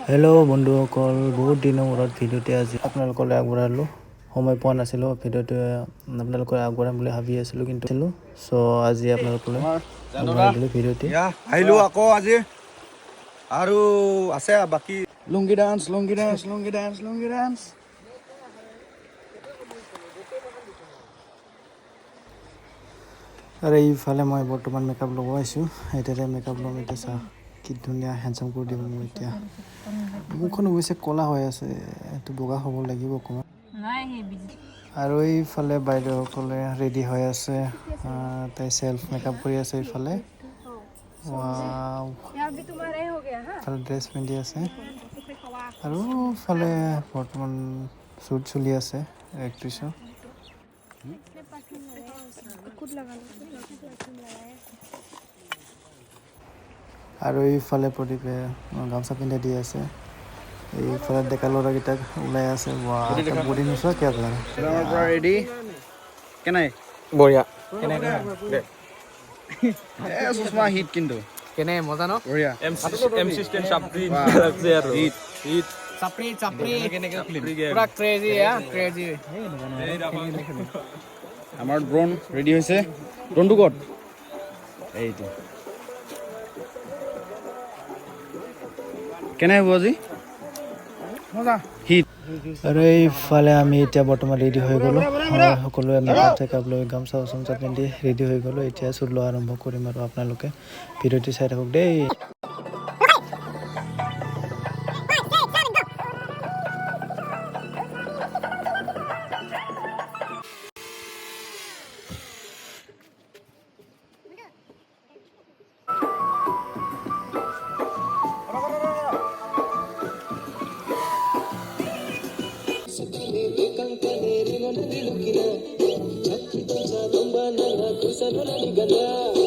Hello' বন্ধুসকল, বহুত দিনৰ মূৰত ভিডিঅ'তে আজি আপোনালোকলৈ আগবঢ়ালোঁ। সময় পোৱা নাছিলোঁ ভিডিঅ'টো আপোনালোকক আগবঢ়াম বুলি ভাবি আছিলোঁ, কিন্তু চ' আজি আপোনালোকলৈ আগবঢ়াই দিলোঁ ভিডিঅ'টি। আহিলোঁ আকৌ আজি আৰু আছে বাকী লুংগি ডান্স। আৰু এইফালে মই বৰ্তমান মেকআপ লগাইছোঁ। এতিয়া মেকআপ ল'ম। এতিয়া চাহ কি ধুনীয়া হেণ্ডচাম কৰি দিম মই। এতিয়া মুখখন অৱশ্যে ক'লা হৈ আছে, এইটো বগা হ'ব লাগিব অকণমান। আৰু এইফালে বাইদেউসকলে ৰেডি হৈ আছে, তাই চেল্ফ মেকআপ কৰি আছে। এইফালে ড্ৰেছ পিন্ধি আছে, আৰু ফালে বৰ্তমান শ্বুট চলি আছে একট্ৰেছৰ। আৰু এইফালে প্ৰদীপে গামোচা পিন্ধাই দি আছে। এইফালে ডেকা ল'ৰাকেইটাক ওলাই আছে। বডি নোচোৱা কিয় আপোনাৰ পৰা ৰেডি কেনাই বঢ়িয়া চশমা হিট কিন্তু কেনে মজা ন বঢ়িয়া এম সিস্টেম চাপৰি লাগছে আৰু হিট চাপৰি পুৰা ক্ৰেজি ক্ৰেজি। আমাৰ ড্ৰোন ৰেডি হৈছে। ড্ৰোনটো ক'ত? এইটো কেনে হ'ব আজি? মজা হিট। আৰু এইফালে আমি এতিয়া বৰ্তমান ৰেডি হৈ গ'লোঁ। সকলোৱে মেকআপ চেকআপ লৈ গামোচা চামোচা পিন্ধি ৰেডি হৈ গ'লোঁ। এতিয়া শ্বুট লোৱা আৰম্ভ কৰিম, আৰু আপোনালোকে ভিডিঅ'টি চাই থাকক দেই। Chakri tocha domba nana kusano nani ganda.